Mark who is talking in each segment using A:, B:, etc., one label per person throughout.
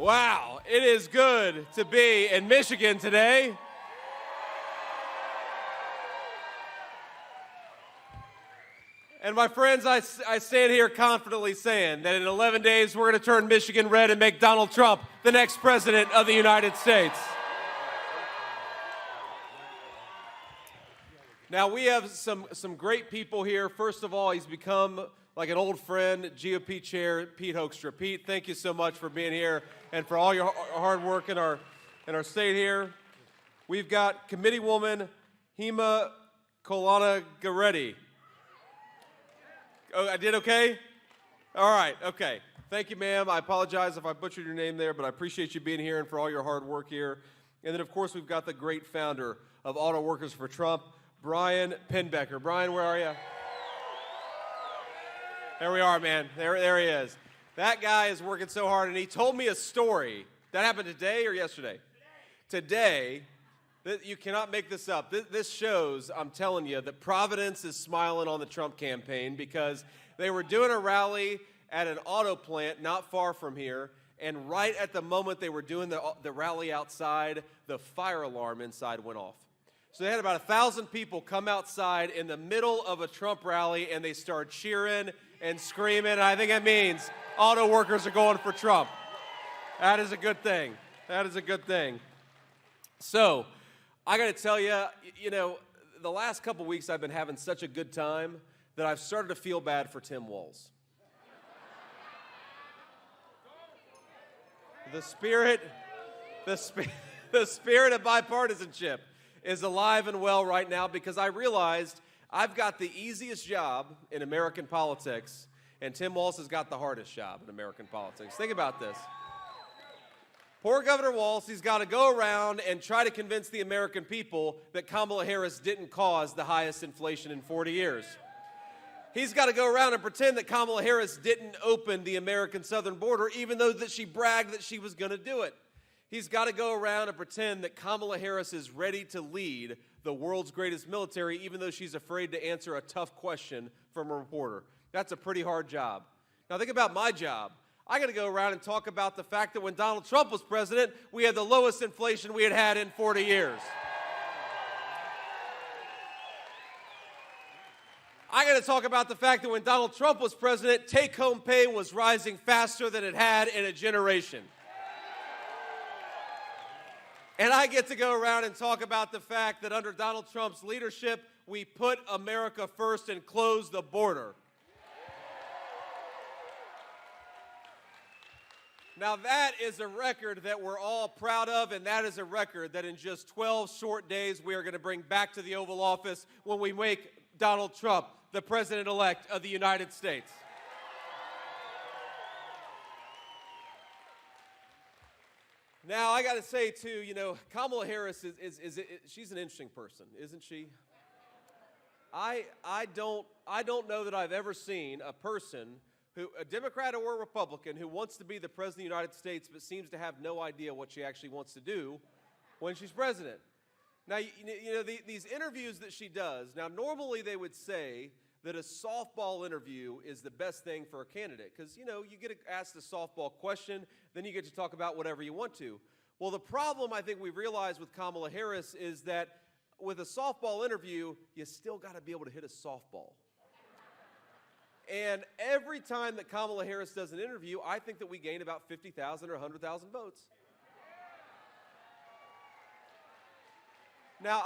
A: Wow, it is good to be in Michigan today. And my friends, I stand here confidently saying that in 11 days we're going to turn Michigan red and make Donald Trump the next president of the United States. Now, we have some great people here. First of all, he's become like an old friend, GOP Chair Pete Hoekstra. Pete, thank you so much for being here and for all your hard work in our state here. We've got Committeewoman Hema Kolana-Garetti. Oh, I did okay? All right, okay. Thank you, ma'am. I apologize if I butchered your name there, but I appreciate you being here and for all your hard work here. And then, of course, we've got the great founder of Auto Workers for Trump, Brian Pinbecker. Brian, where are you? There we are, man. There he is. That guy is working so hard, and he told me a story. That happened today or yesterday? Today. You cannot make this up. This shows, I'm telling you, that Providence is smiling on the Trump campaign because they were doing a rally at an auto plant not far from here, and right at the moment they were doing the rally outside, the fire alarm inside went off. So they had about 1,000 people come outside in the middle of a Trump rally, and they start cheering and screaming. And I think that means auto workers are going for Trump. That is a good thing. That is a good thing. So I got to tell you, the last couple weeks I've been having such a good time that I've started to feel bad for Tim Walz. The spirit of bipartisanship is alive and well right now because I realized I've got the easiest job in American politics, and Tim Walz has got the hardest job in American politics. Think about this. Poor Governor Walz, he's got to go around and try to convince the American people that Kamala Harris didn't cause the highest inflation in 40 years. He's got to go around and pretend that Kamala Harris didn't open the American southern border, even though that she bragged that she was going to do it. He's got to go around and pretend that Kamala Harris is ready to lead the world's greatest military, even though she's afraid to answer a tough question from a reporter. That's a pretty hard job. Now think about my job. I got to go around and talk about the fact that when Donald Trump was president, we had the lowest inflation we had had in 40 years. I got to talk about the fact that when Donald Trump was president, take-home pay was rising faster than it had in a generation. And I get to go around and talk about the fact that under Donald Trump's leadership, we put America first and closed the border. Now that is a record that we're all proud of, and that is a record that in just 12 short days we are going to bring back to the Oval Office when we make Donald Trump the President-elect of the United States. Now, I got to say, too, Kamala Harris she's an interesting person, isn't she? I don't know that I've ever seen a person a Democrat or a Republican who wants to be the President of the United States but seems to have no idea what she actually wants to do when she's president. Now, these interviews that she does, now normally they would say that a softball interview is the best thing for a candidate because, you get asked a softball question, then you get to talk about whatever you want to. Well, the problem I think we've realized with Kamala Harris is that with a softball interview, you still got to be able to hit a softball. And every time that Kamala Harris does an interview, I think that we gain about 50,000 or 100,000 votes. Now,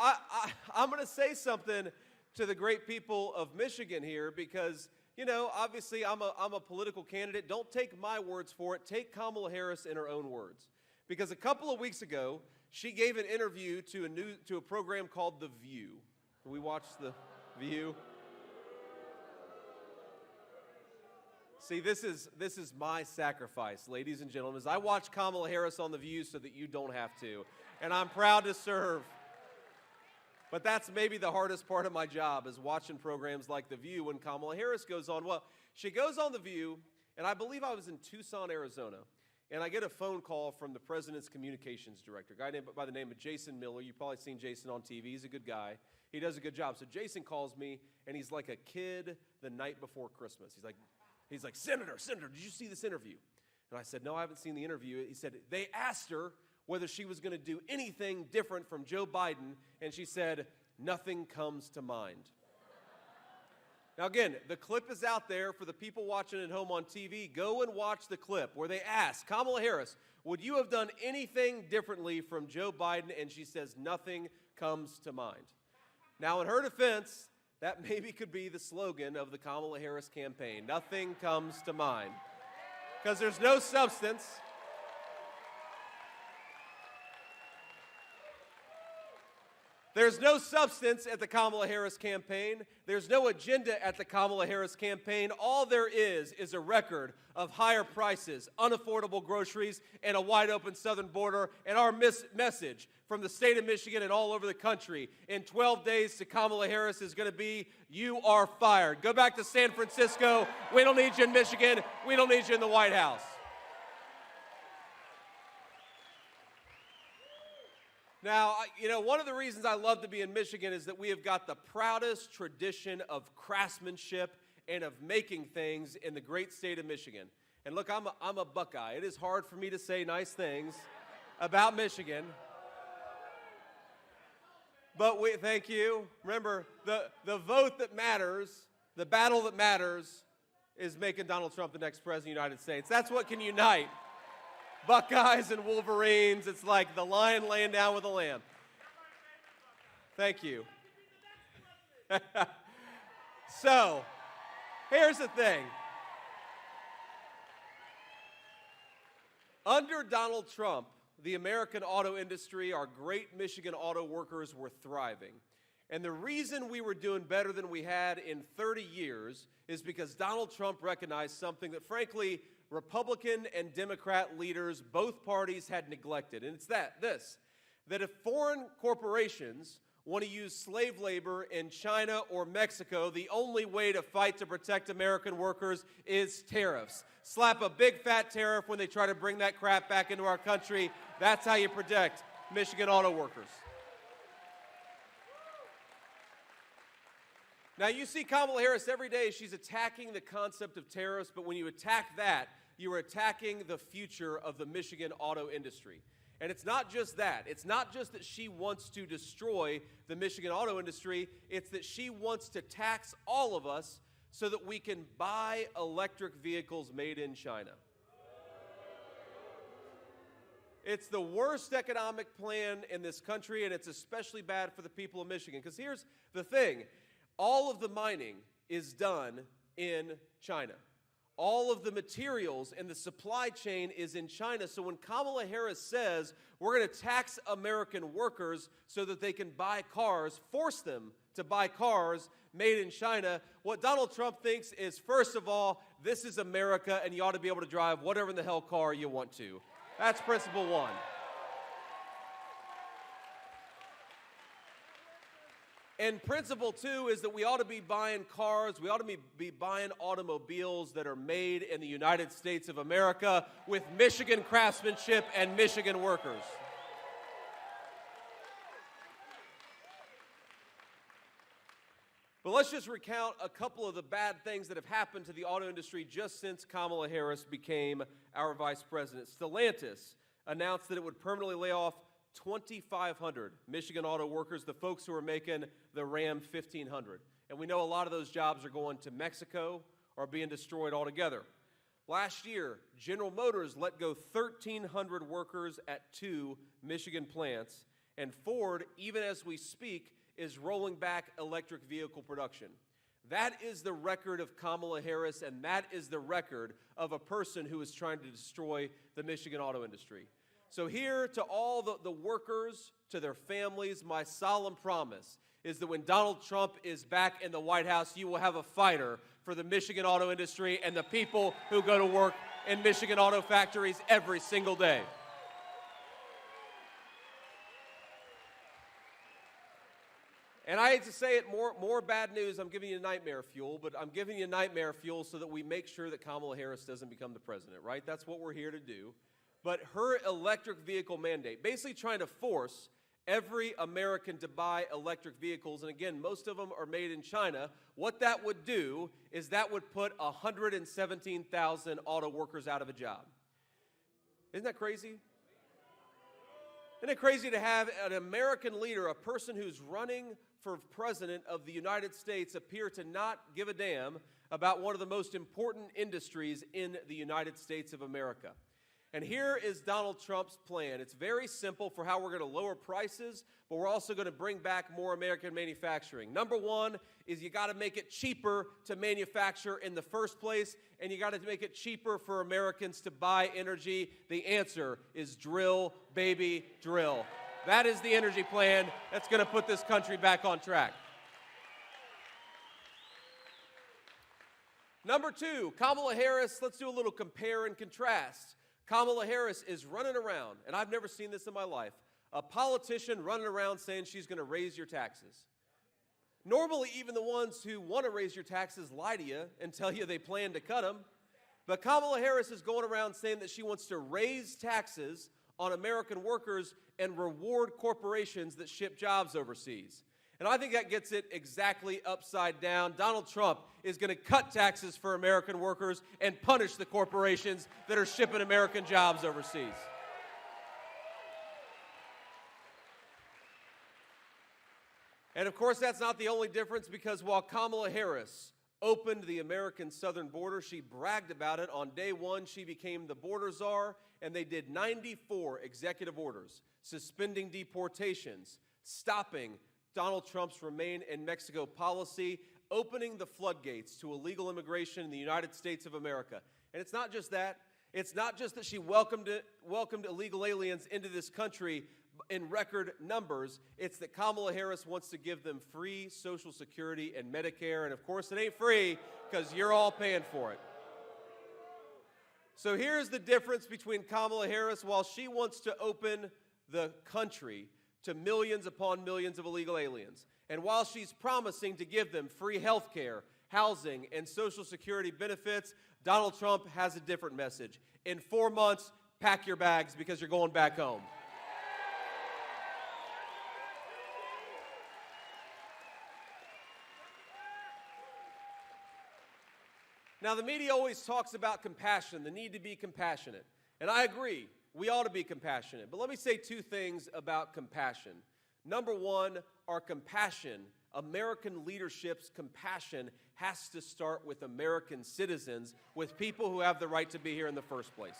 A: I'm going to say something to the great people of Michigan here because, obviously I'm a political candidate. Don't take my words for it. Take Kamala Harris in her own words. Because a couple of weeks ago, she gave an interview to a program called The View. Can we watch The View? See, this is my sacrifice, ladies and gentlemen, as I watch Kamala Harris on The View so that you don't have to. And I'm proud to serve. But that's maybe the hardest part of my job is watching programs like The View when Kamala Harris goes on. Well, she goes on The View, and I believe I was in Tucson, Arizona, and I get a phone call from the president's communications director, a guy by the name of Jason Miller. You've probably seen Jason on TV. He's a good guy. He does a good job. So Jason calls me, and he's like a kid the night before Christmas. He's like, Senator, did you see this interview? And I said, no, I haven't seen the interview. He said, they asked her whether she was going to do anything different from Joe Biden, and she said, nothing comes to mind. Now, again, the clip is out there for the people watching at home on TV. Go and watch the clip where they ask Kamala Harris, would you have done anything differently from Joe Biden? And she says, nothing comes to mind. Now, in her defense, that maybe could be the slogan of the Kamala Harris campaign. Nothing comes to mind. Because there's no substance. There's no substance at the Kamala Harris campaign. There's no agenda at the Kamala Harris campaign. All there is a record of higher prices, unaffordable groceries, and a wide open southern border. And our message from the state of Michigan and all over the country in 12 days to Kamala Harris is going to be, you are fired. Go back to San Francisco. We don't need you in Michigan. We don't need you in the White House. Now, one of the reasons I love to be in Michigan is that we have got the proudest tradition of craftsmanship and of making things in the great state of Michigan. And look, I'm a Buckeye. It is hard for me to say nice things about Michigan. But thank you. Remember, the vote that matters, the battle that matters, is making Donald Trump the next president of the United States. That's what can unite Buckeyes and Wolverines. It's like the lion laying down with the lamb. Thank you. So, here's the thing. Under Donald Trump, the American auto industry, our great Michigan auto workers were thriving. And the reason we were doing better than we had in 30 years is because Donald Trump recognized something that, frankly, Republican and Democrat leaders, both parties, had neglected. And it's that if foreign corporations want to use slave labor in China or Mexico, the only way to fight to protect American workers is tariffs. Slap a big fat tariff when they try to bring that crap back into our country. That's how you protect Michigan auto workers. Now, you see Kamala Harris every day. She's attacking the concept of tariffs, but when you attack that, you are attacking the future of the Michigan auto industry. And it's not just that. It's not just that she wants to destroy the Michigan auto industry. It's that she wants to tax all of us so that we can buy electric vehicles made in China. It's the worst economic plan in this country, and it's especially bad for the people of Michigan. Because here's the thing. All of the mining is done in China. All of the materials and the supply chain is in China. So when Kamala Harris says we're going to tax American workers so that they can buy cars, force them to buy cars made in China, what Donald Trump thinks is, first of all, this is America and you ought to be able to drive whatever in the hell car you want to. That's principle one. And principle two is that we ought to be buying cars, we ought to be buying automobiles that are made in the United States of America with Michigan craftsmanship and Michigan workers. But let's just recount a couple of the bad things that have happened to the auto industry just since Kamala Harris became our vice president. Stellantis announced that it would permanently lay off 2,500 Michigan auto workers, the folks who are making the Ram 1500. And we know a lot of those jobs are going to Mexico or being destroyed altogether. Last year, General Motors let go 1,300 workers at 2 Michigan plants. And Ford, even as we speak, is rolling back electric vehicle production. That is the record of Kamala Harris, and that is the record of a person who is trying to destroy the Michigan auto industry. So here, to all the workers, to their families, my solemn promise is that when Donald Trump is back in the White House, you will have a fighter for the Michigan auto industry and the people who go to work in Michigan auto factories every single day. And I hate to say it, more bad news. I'm giving you nightmare fuel, but I'm giving you nightmare fuel so that we make sure that Kamala Harris doesn't become the president, right? That's what we're here to do. But her electric vehicle mandate, basically trying to force every American to buy electric vehicles, and again, most of them are made in China, what that would do is that would put 117,000 auto workers out of a job. Isn't that crazy? Isn't it crazy to have an American leader, a person who's running for president of the United States, appear to not give a damn about one of the most important industries in the United States of America? And here is Donald Trump's plan. It's very simple for how we're going to lower prices, but we're also going to bring back more American manufacturing. Number one is you got to make it cheaper to manufacture in the first place, and you got to make it cheaper for Americans to buy energy. The answer is drill, baby, drill. That is the energy plan that's going to put this country back on track. Number two, Kamala Harris, let's do a little compare and contrast. Kamala Harris is running around, and I've never seen this in my life, a politician running around saying she's going to raise your taxes. Normally, even the ones who want to raise your taxes lie to you and tell you they plan to cut them. But Kamala Harris is going around saying that she wants to raise taxes on American workers and reward corporations that ship jobs overseas. And I think that gets it exactly upside down. Donald Trump is going to cut taxes for American workers and punish the corporations that are shipping American jobs overseas. And of course, that's not the only difference, because while Kamala Harris opened the American southern border, she bragged about it. On day one, she became the border czar, and they did 94 executive orders, suspending deportations, stopping Donald Trump's Remain in Mexico policy, opening the floodgates to illegal immigration in the United States of America. And it's not just that. It's not just that she welcomed illegal aliens into this country in record numbers. It's that Kamala Harris wants to give them free Social Security and Medicare. And of course, it ain't free because you're all paying for it. So here's the difference between Kamala Harris. While she wants to open the country to millions upon millions of illegal aliens, and while she's promising to give them free health care, housing, and Social Security benefits, Donald Trump has a different message. In 4 months, pack your bags because you're going back home. Now, the media always talks about compassion, the need to be compassionate. And I agree, we ought to be compassionate. But let me say two things about compassion. Number one, our compassion, American leadership's compassion, has to start with American citizens, with people who have the right to be here in the first place.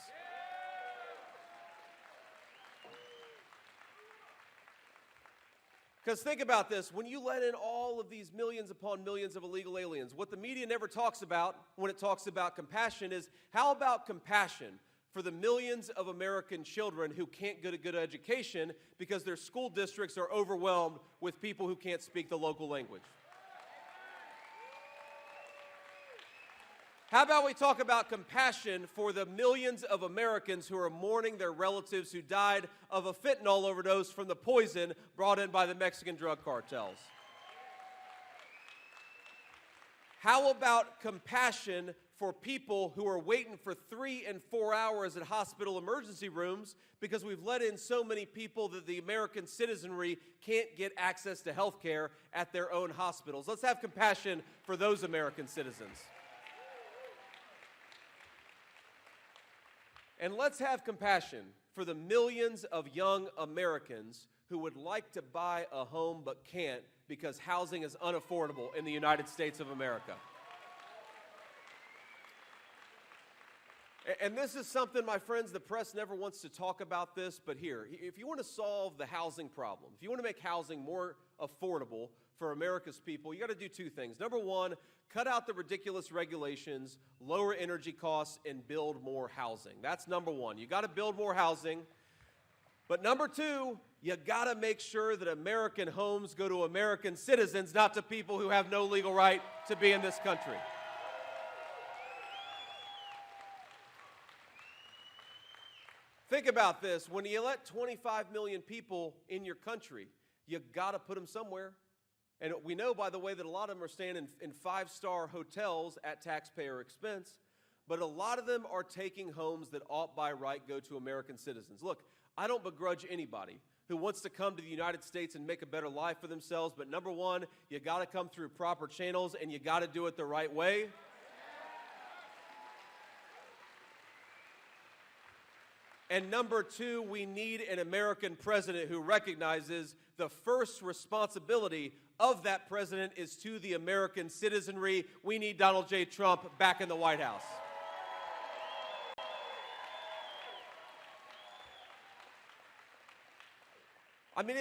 A: Because think about this, when you let in all of these millions upon millions of illegal aliens, what the media never talks about when it talks about compassion is, how about compassion for the millions of American children who can't get a good education because their school districts are overwhelmed with people who can't speak the local language? How about we talk about compassion for the millions of Americans who are mourning their relatives who died of a fentanyl overdose from the poison brought in by the Mexican drug cartels? How about compassion for people who are waiting for 3 and 4 hours at hospital emergency rooms because we've let in so many people that the American citizenry can't get access to health care at their own hospitals? Let's have compassion for those American citizens. And let's have compassion for the millions of young Americans who would like to buy a home but can't because housing is unaffordable in the United States of America. And this is something, my friends, the press never wants to talk about this, but here, if you want to solve the housing problem, if you want to make housing more affordable for America's people, you got to do two things. Number one, cut out the ridiculous regulations, lower energy costs, and build more housing. That's number one. You got to build more housing. But number two, you got to make sure that American homes go to American citizens, not to people who have no legal right to be in this country. Think about this. When you let 25 million people in your country, you got to put them somewhere. And we know, by the way, that a lot of them are staying in five-star hotels at taxpayer expense, but a lot of them are taking homes that ought by right go to American citizens. Look, I don't begrudge anybody who wants to come to the United States and make a better life for themselves, but number one, you got to come through proper channels and you got to do it the right way. And number two, we need an American president who recognizes the first responsibility of that president is to the American citizenry. We need Donald J. Trump back in the White House. I mean,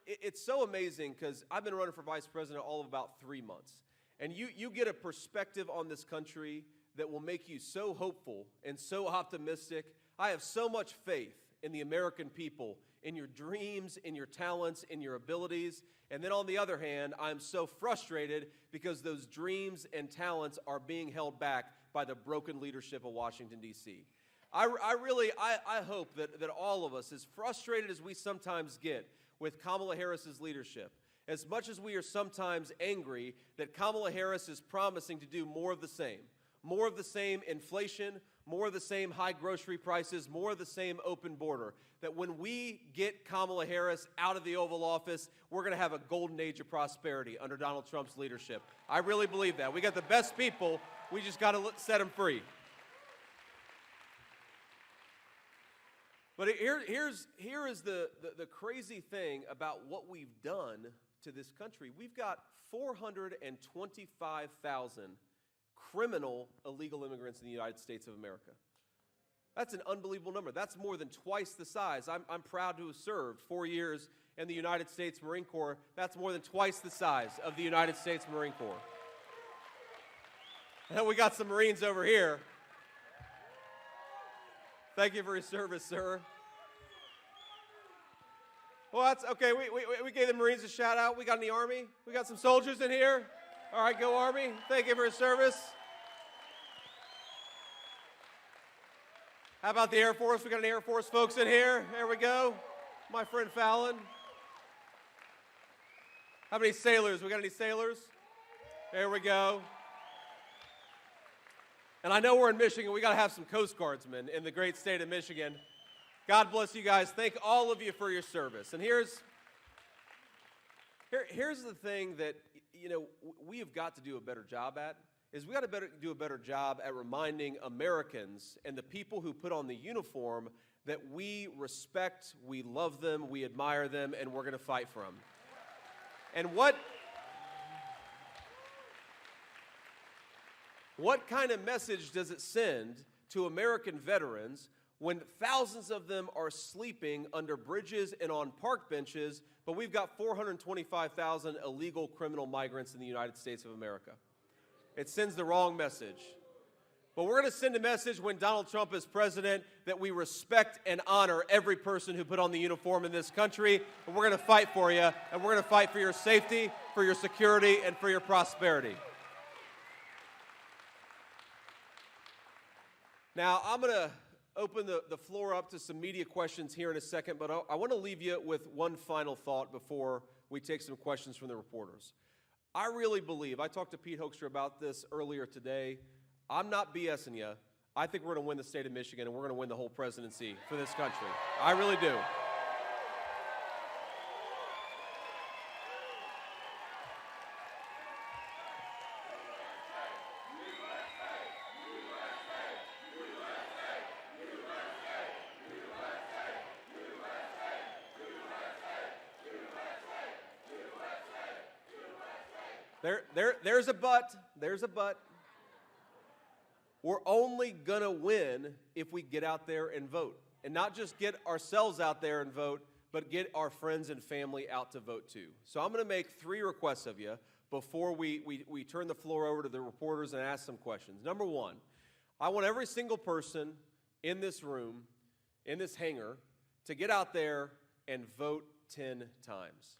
A: it's so amazing because I've been running for vice president all of about 3 months. And you get a perspective on this country that will make you so hopeful and so optimistic. I have so much faith in the American people, in your dreams, in your talents, in your abilities. And then on the other hand, I'm so frustrated because those dreams and talents are being held back by the broken leadership of Washington, D.C. I hope that all of us, as frustrated as we sometimes get with Kamala Harris's leadership, as much as we are sometimes angry that Kamala Harris is promising to do more of the same inflation, more of the same high grocery prices, more of the same open border, that when we get Kamala Harris out of the Oval Office, we're going to have a golden age of prosperity under Donald Trump's leadership. I really believe that. We got the best people. We just got to set them free. But here is the crazy thing about what we've done to this country. We've got 425,000 criminal illegal immigrants in the United States of America. That's an unbelievable number. That's more than twice the size. I'm proud to have served 4 years in the United States Marine Corps. That's more than twice the size of the United States Marine Corps. And we got some Marines over here. Thank you for your service, sir. Well, that's okay. We gave the Marines a shout out. We got in the Army. We got some soldiers in here. All right, go Army. Thank you for your service. How about the Air Force? We got any Air Force folks in here. There we go. My friend Fallon. How many sailors? We got any sailors? There we go. And I know we're in Michigan. We got to have some Coast Guardsmen in the great state of Michigan. God bless you guys. Thank all of you for your service. And here's the thing that we have got to do a better job at, is we got to do a better job at reminding Americans and the people who put on the uniform that we respect, we love them, we admire them, and we're going to fight for them. And what kind of message does it send to American veterans when thousands of them are sleeping under bridges and on park benches, but we've got 425,000 illegal criminal migrants in the United States of America? It sends the wrong message. But we're going to send a message when Donald Trump is president that we respect and honor every person who put on the uniform in this country, and we're going to fight for you, and we're going to fight for your safety, for your security, and for your prosperity. Now, I'm going to open the floor up to some media questions here in a second, but I want to leave you with one final thought before we take some questions from the reporters. I really believe, I talked to Pete Hoekstra about this earlier today, I'm not BSing you. I think we're going to win the state of Michigan, and we're going to win the whole presidency for this country. I really do. There's a but. There's a but. We're only going to win if we get out there and vote. And not just get ourselves out there and vote, but get our friends and family out to vote too. So I'm going to make 3 requests of you before we turn the floor over to the reporters and ask some questions. Number 1, I want every single person in this room, in this hangar, to get out there and vote 10 times.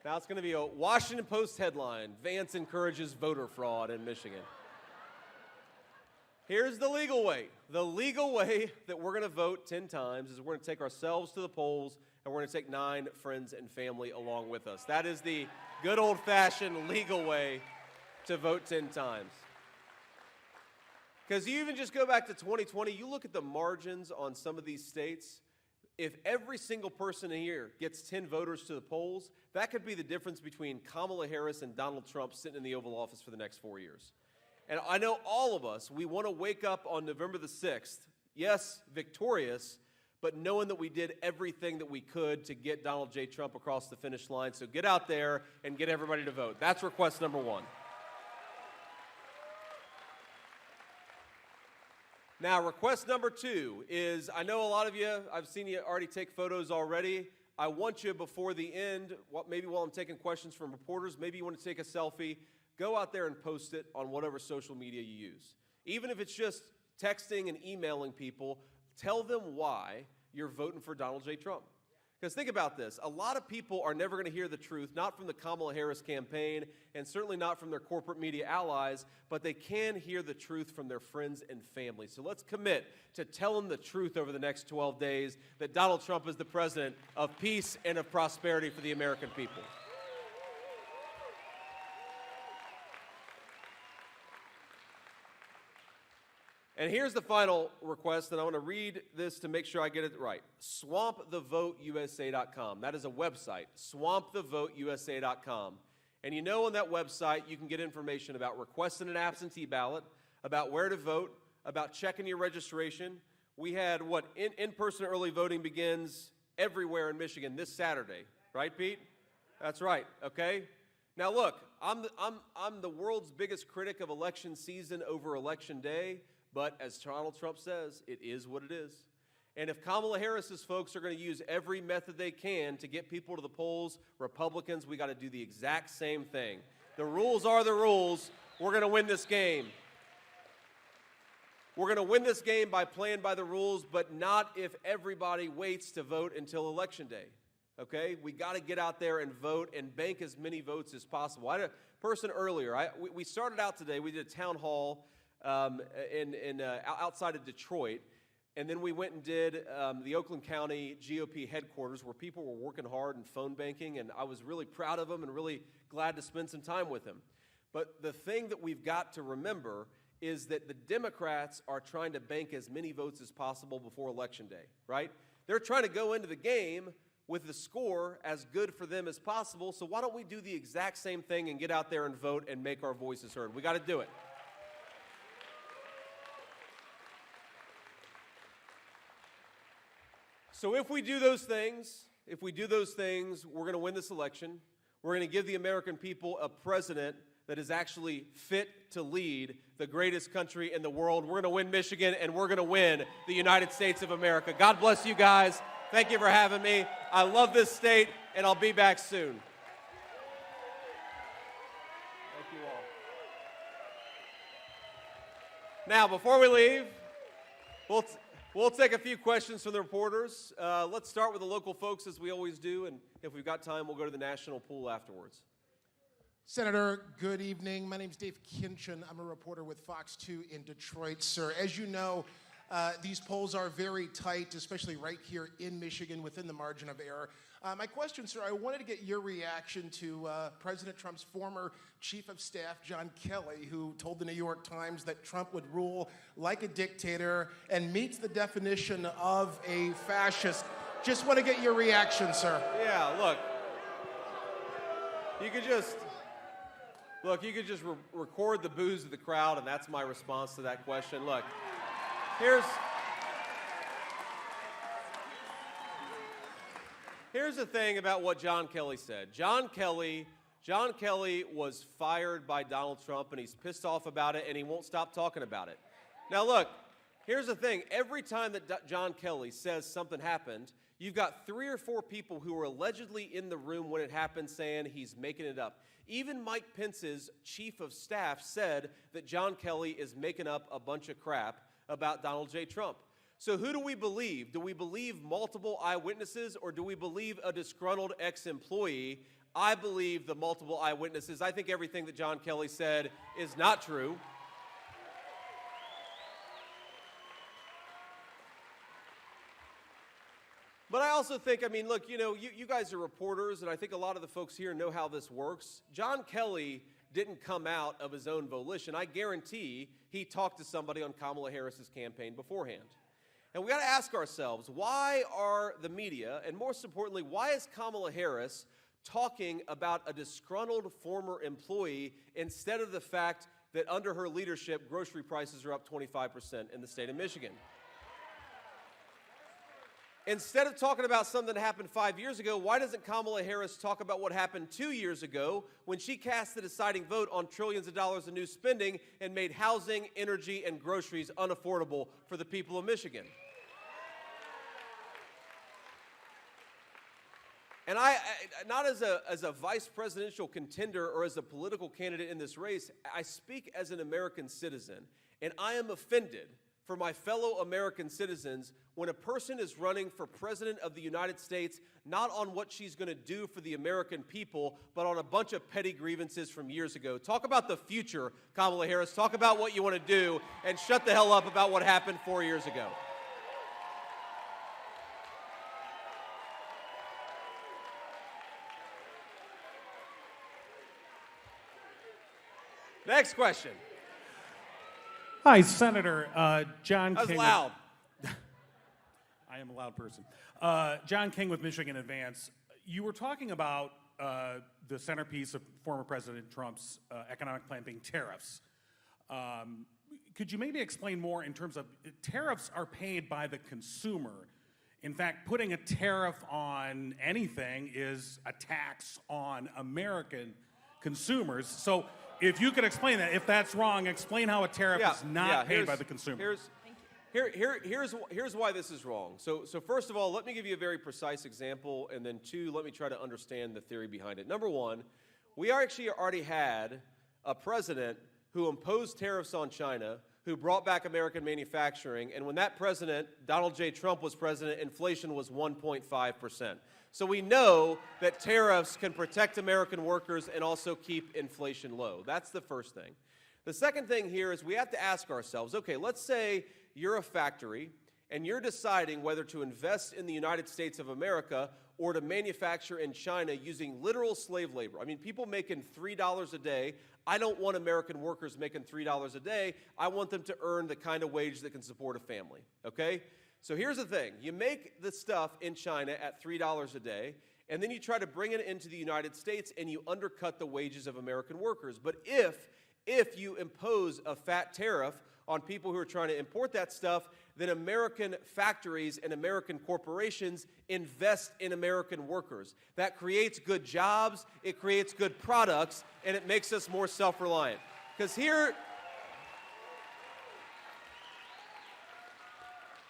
A: Now it's going to be a Washington Post headline: Vance encourages voter fraud in Michigan. Here's the legal way. The legal way that we're going to vote 10 times is we're going to take ourselves to the polls, and we're going to take 9 friends and family along with us. That is the good old-fashioned legal way to vote 10 times. Because you even just go back to 2020, you look at the margins on some of these states. if every single person here gets 10 voters to the polls, that could be the difference between Kamala Harris and Donald Trump sitting in the Oval Office for the next 4 years. And I know all of us, we want to wake up on November the 6th, yes, victorious, but knowing that we did everything that we could to get Donald J. Trump across the finish line. So get out there and get everybody to vote. That's request number one. Now, request number two is, I know a lot of you, I've seen you already take photos already. I want you before the end, maybe while I'm taking questions from reporters, maybe you want to take a selfie, go out there and post it on whatever social media you use. Even if it's just texting and emailing people, tell them why you're voting for Donald J. Trump. Because think about this, a lot of people are never going to hear the truth, not from the Kamala Harris campaign, and certainly not from their corporate media allies, but they can hear the truth from their friends and family. So let's commit to telling the truth over the next 12 days that Donald Trump is the president of peace and of prosperity for the American people. And here's the final request, and I want to read this to make sure I get it right. SwampTheVoteUSA.com. That is a website, SwampTheVoteUSA.com. And you know on that website you can get information about requesting an absentee ballot, about where to vote, about checking your registration. We had in-person early voting begins everywhere in Michigan this Saturday, right, Pete? That's right, okay? Now look, I'm the world's biggest critic of election season over election day. But as Donald Trump says, it is what it is. And if Kamala Harris's folks are going to use every method they can to get people to the polls, Republicans, we got to do the exact same thing. The rules are the rules. We're going to win this game. We're going to win this game by playing by the rules, but not if everybody waits to vote until Election Day. Okay? We got to get out there and vote and bank as many votes as possible. I had a person earlier. We started out today. We did a town hall outside of Detroit, and then we went and did the Oakland County GOP headquarters where people were working hard and phone banking, and I was really proud of them and really glad to spend some time with them. But the thing that we've got to remember is that the Democrats are trying to bank as many votes as possible before Election Day, right? They're trying to go into the game with the score as good for them as possible, so why don't we do the exact same thing and get out there and vote and make our voices heard? We got to do it. So if we do those things, we're going to win this election. We're going to give the American people a president that is actually fit to lead the greatest country in the world. We're going to win Michigan, and we're going to win the United States of America. God bless you guys. Thank you for having me. I love this state, and I'll be back soon. Thank you all. Now, before we leave, we'll take a few questions from the reporters. Let's start with the local folks, as we always do, and if we've got time, we'll go to the national pool afterwards.
B: Senator, good evening. My name is Dave Kinchin. I'm a reporter with Fox 2 in Detroit, sir. As you know, these polls are very tight, especially right here in Michigan within the margin of error. My question, sir, I wanted to get your reaction to President Trump's former chief of staff, John Kelly, who told the New York Times that Trump would rule like a dictator and meets the definition of a fascist. Just want to get your reaction, sir.
A: Yeah, look, you could just record the boos of the crowd, and that's my response to that question. Look, Here's the thing about what John Kelly said. John Kelly was fired by Donald Trump, and he's pissed off about it, and he won't stop talking about it. Now, look, here's the thing. Every time that John Kelly says something happened, you've got 3 or 4 people who were allegedly in the room when it happened saying he's making it up. Even Mike Pence's chief of staff said that John Kelly is making up a bunch of crap about Donald J. Trump. So who do we believe? Do we believe multiple eyewitnesses, or do we believe a disgruntled ex-employee? I believe the multiple eyewitnesses. I think everything that John Kelly said is not true. But I also think, look, you guys are reporters, and I think a lot of the folks here know how this works. John Kelly didn't come out of his own volition. I guarantee he talked to somebody on Kamala Harris's campaign beforehand. And we got to ask ourselves, why are the media, and most importantly, why is Kamala Harris talking about a disgruntled former employee instead of the fact that under her leadership, grocery prices are up 25% in the state of Michigan? Instead of talking about something that happened 5 years ago, why doesn't Kamala Harris talk about what happened 2 years ago when she cast the deciding vote on trillions of dollars in new spending and made housing, energy, and groceries unaffordable for the people of Michigan? And I not as a vice presidential contender or as a political candidate in this race, I speak as an American citizen, and I am offended for my fellow American citizens when a person is running for president of the United States, not on what she's going to do for the American people, but on a bunch of petty grievances from years ago. Talk about the future, Kamala Harris. Talk about what you want to do, and shut the hell up about what happened 4 years ago. Next question.
C: Hi, Senator John
A: That was
C: King.
A: loud.
C: I am a loud person. John King with Michigan Advance. You were talking about the centerpiece of former President Trump's economic plan being tariffs. Could you maybe explain more in terms of tariffs are paid by the consumer? In fact, putting a tariff on anything is a tax on American consumers. So if you could explain that, if that's wrong, explain how a tariff is not paid by the consumer.
A: Here's why this is wrong. So first of all, let me give you a very precise example, and then two, let me try to understand the theory behind it. Number one, we actually already had a president who imposed tariffs on China, who brought back American manufacturing, and when that president, Donald J. Trump, was president, inflation was 1.5%. So we know that tariffs can protect American workers and also keep inflation low. That's the first thing. The second thing here is we have to ask ourselves, okay, let's say you're a factory and you're deciding whether to invest in the United States of America or to manufacture in China using literal slave labor. I mean, people making $3 a day. I don't want American workers making $3 a day. I want them to earn the kind of wage that can support a family, okay? So here's the thing. You make the stuff in China at $3 a day, and then you try to bring it into the United States and you undercut the wages of American workers. But if you impose a fat tariff on people who are trying to import that stuff, then American factories and American corporations invest in American workers. That creates good jobs, it creates good products, and it makes us more self-reliant. Because here,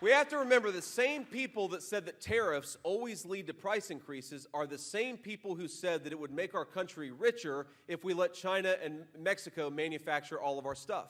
A: we have to remember the same people that said that tariffs always lead to price increases are the same people who said that it would make our country richer if we let China and Mexico manufacture all of our stuff.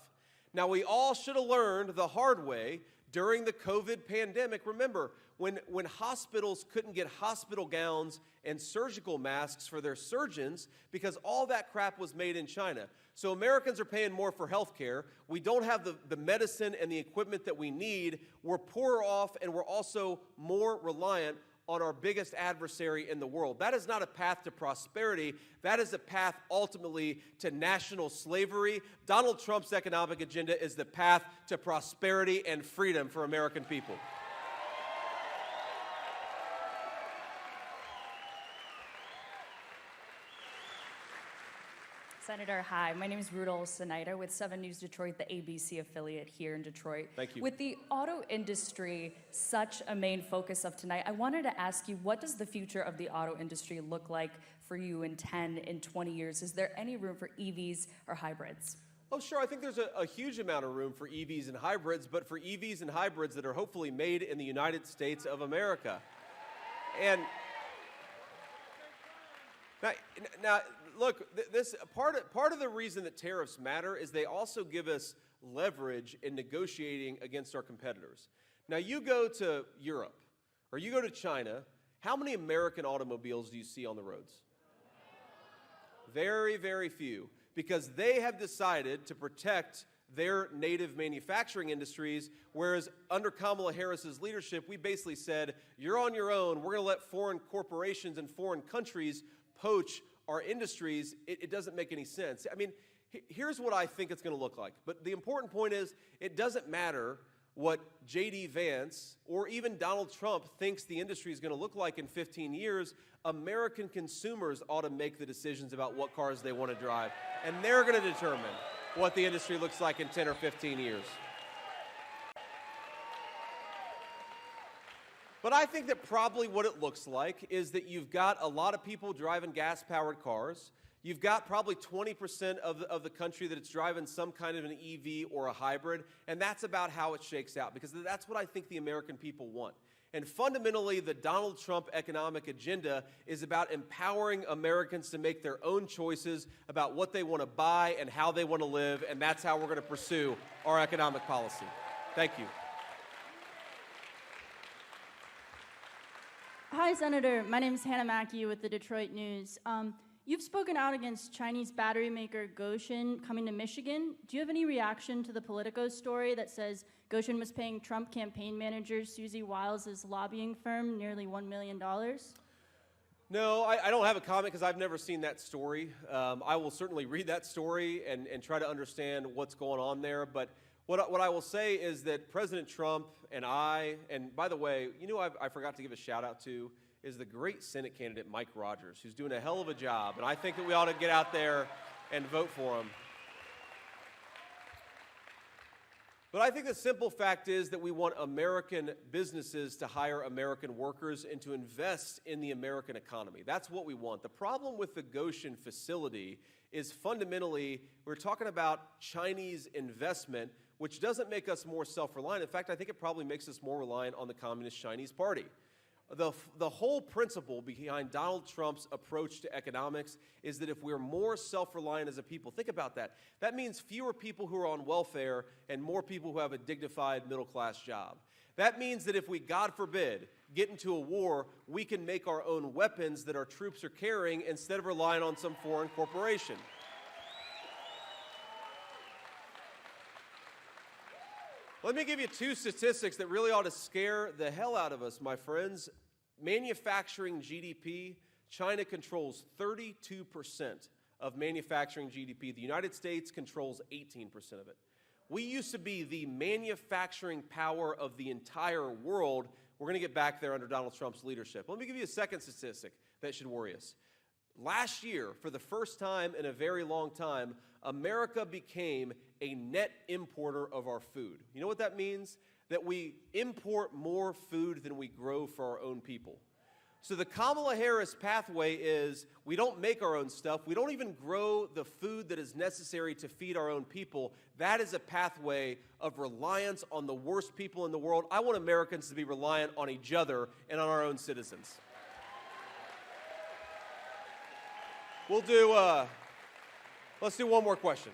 A: Now, we all should have learned the hard way during the COVID pandemic. Remember, when hospitals couldn't get hospital gowns and surgical masks for their surgeons because all that crap was made in China. So Americans are paying more for health care. We don't have the medicine and the equipment that we need. We're poorer off, and we're also more reliant on our biggest adversary in the world. That is not a path to prosperity. That is a path ultimately to national slavery. Donald Trump's economic agenda is the path to prosperity and freedom for American people.
D: Senator, hi. My name is Rudolph Snyder with 7 News Detroit, the ABC affiliate here in Detroit.
A: Thank you.
D: With the auto industry such a main focus of tonight, I wanted to ask you, what does the future of the auto industry look like for you in 10, in 20 years? Is there any room for EVs or hybrids?
A: Oh, sure. I think there's a huge amount of room for EVs and hybrids, but for EVs and hybrids that are hopefully made in the United States of America. And now look, this part of the reason that tariffs matter is they also give us leverage in negotiating against our competitors. Now, you go to Europe or you go to China, how many American automobiles do you see on the roads? Very, very few, because they have decided to protect their native manufacturing industries, whereas under Kamala Harris's leadership, we basically said, you're on your own. We're going to let foreign corporations and foreign countries poach our industries. It doesn't make any sense. I mean, here's what I think it's going to look like. But the important point is, it doesn't matter what J.D. Vance or even Donald Trump thinks the industry is going to look like in 15 years, American consumers ought to make the decisions about what cars they want to drive. And they're going to determine what the industry looks like in 10 or 15 years. But I think that probably what it looks like is that you've got a lot of people driving gas-powered cars. You've got probably 20% of the country that it's driving some kind of an EV or a hybrid, and that's about how it shakes out, because that's what I think the American people want. And fundamentally, the Donald Trump economic agenda is about empowering Americans to make their own choices about what they want to buy and how they want to live, and that's how we're going to pursue our economic policy. Thank you.
E: Hi, Senator. My name is Hannah Mackey with the Detroit News. You've spoken out against Chinese battery maker Gotion coming to Michigan. Do you have any reaction to the Politico story that says Gotion was paying Trump campaign manager Susie Wiles' lobbying firm nearly $1 million?
A: No, I don't have a comment because I've never seen that story. I will certainly read that story and try to understand what's going on there. But what I will say is that President Trump and by the way, you know I forgot to give a shout out to is the great Senate candidate Mike Rogers, who's doing a hell of a job. And I think that we ought to get out there and vote for him. But I think the simple fact is that we want American businesses to hire American workers and to invest in the American economy. That's what we want. The problem with the Gotion facility is fundamentally we're talking about Chinese investment, which doesn't make us more self-reliant. In fact, I think it probably makes us more reliant on the Communist Chinese Party. The whole principle behind Donald Trump's approach to economics is that if we're more self-reliant as a people, think about that. That means fewer people who are on welfare and more people who have a dignified middle-class job. That means that if we, God forbid, get into a war, we can make our own weapons that our troops are carrying instead of relying on some foreign corporation. Let me give you two statistics that really ought to scare the hell out of us, my friends. Manufacturing GDP, China controls 32% of manufacturing GDP. The United States controls 18% of it. We used to be the manufacturing power of the entire world. We're going to get back there under Donald Trump's leadership. Let me give you a second statistic that should worry us. Last year, for the first time in a very long time, America became a net importer of our food. You know what that means? That we import more food than we grow for our own people. So the Kamala Harris pathway is we don't make our own stuff. We don't even grow the food that is necessary to feed our own people. That is a pathway of reliance on the worst people in the world. I want Americans to be reliant on each other and on our own citizens. Let's do one more question.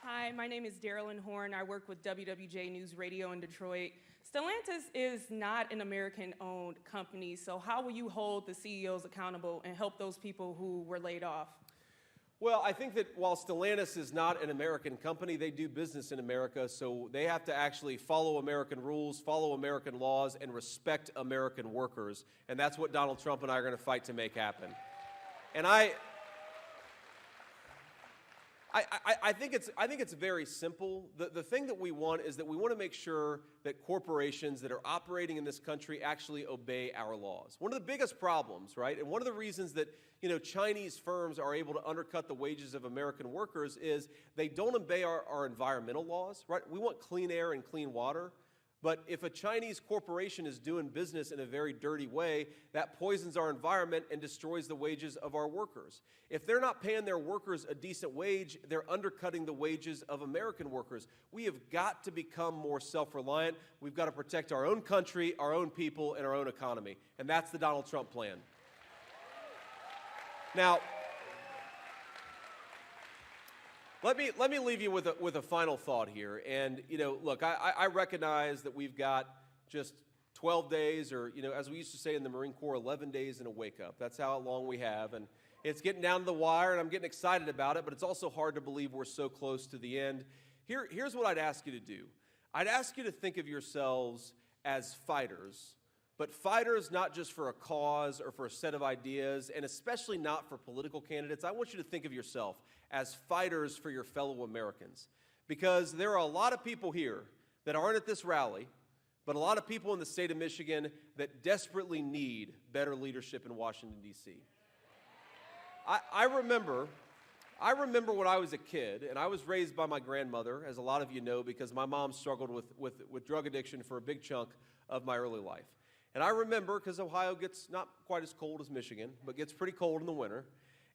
F: Hi, my name is Darylyn Horn. I work with WWJ News Radio in Detroit. Stellantis is not an American-owned company, so how will you hold the CEOs accountable and help those people who were laid off?
A: Well, I think that while Stellantis is not an American company, they do business in America, so they have to actually follow American rules, follow American laws, and respect American workers, and that's what Donald Trump and I are going to fight to make happen. And I think it's very simple. The thing that we want is that we want to make sure that corporations that are operating in this country actually obey our laws. One of the biggest problems, right, and one of the reasons that Chinese firms are able to undercut the wages of American workers is they don't obey our environmental laws, right? We want clean air and clean water. But if a Chinese corporation is doing business in a very dirty way, that poisons our environment and destroys the wages of our workers. If they're not paying their workers a decent wage, they're undercutting the wages of American workers. We have got to become more self-reliant. We've got to protect our own country, our own people, and our own economy. And that's the Donald Trump plan. Now, let me leave you with a final thought here. And, look, I recognize that we've got just 12 days or, as we used to say in the Marine Corps, 11 days and a wake-up. That's how long we have. And it's getting down to the wire, and I'm getting excited about it, but it's also hard to believe we're so close to the end. Here's what I'd ask you to do. I'd ask you to think of yourselves as fighters, but fighters not just for a cause or for a set of ideas, and especially not for political candidates. I want you to think of yourself as fighters for your fellow Americans, because there are a lot of people here that aren't at this rally, but a lot of people in the state of Michigan that desperately need better leadership in Washington, D.C. I remember when I was a kid, and I was raised by my grandmother, as a lot of you know, because my mom struggled with drug addiction for a big chunk of my early life. And I remember, because Ohio gets not quite as cold as Michigan, but gets pretty cold in the winter.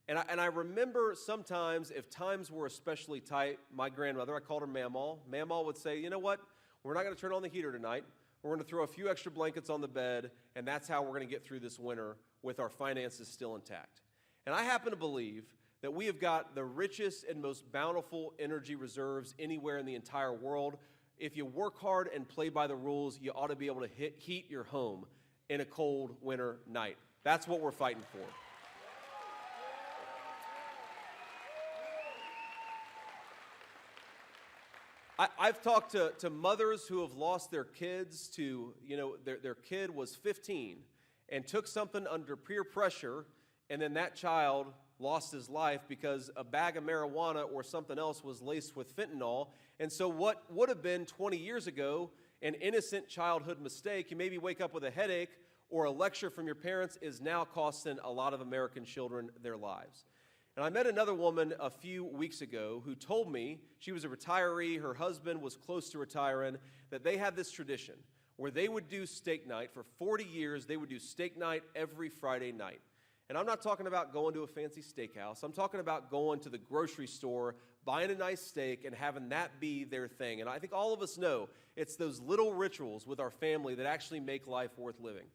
A: And I remember sometimes, if times were especially tight, my grandmother, I called her Mamaw, Mamaw would say, you know what, we're not going to turn on the heater tonight. We're going to throw a few extra blankets on the bed, and that's how we're going to get through this winter with our finances still intact. And I happen to believe that we have got the richest and most bountiful energy reserves anywhere in the entire world. If you work hard and play by the rules, you ought to be able to heat your home in a cold winter night. That's what we're fighting for. I've talked to mothers who have lost their kids to, their kid was 15 and took something under peer pressure, and then that child lost his life because a bag of marijuana or something else was laced with fentanyl. And so what would have been 20 years ago an innocent childhood mistake, you maybe wake up with a headache or a lecture from your parents, is now costing a lot of American children their lives. And I met another woman a few weeks ago who told me, she was a retiree, her husband was close to retiring, that they had this tradition where they would do steak night. For 40 years, they would do steak night every Friday night. And I'm not talking about going to a fancy steakhouse. I'm talking about going to the grocery store, buying a nice steak, and having that be their thing. And I think all of us know it's those little rituals with our family that actually make life worth living.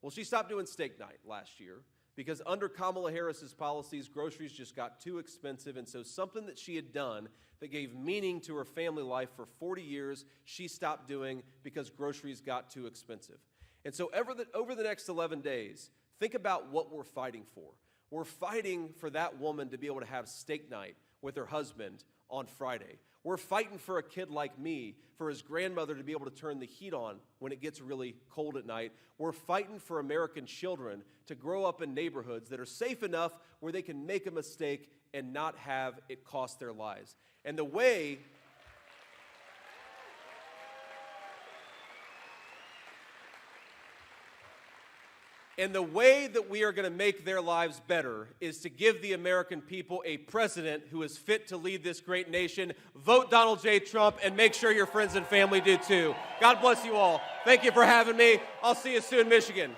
A: Well, she stopped doing steak night last year because under Kamala Harris's policies, groceries just got too expensive. And so something that she had done that gave meaning to her family life for 40 years, she stopped doing because groceries got too expensive. And so over the next 11 days, think about what we're fighting for. We're fighting for that woman to be able to have steak night with her husband on Friday. We're fighting for a kid like me, for his grandmother to be able to turn the heat on when it gets really cold at night. We're fighting for American children to grow up in neighborhoods that are safe enough where they can make a mistake and not have it cost their lives. And the way that we are going to make their lives better is to give the American people a president who is fit to lead this great nation. Vote Donald J. Trump, and make sure your friends and family do too. God bless you all. Thank you for having me. I'll see you soon, Michigan.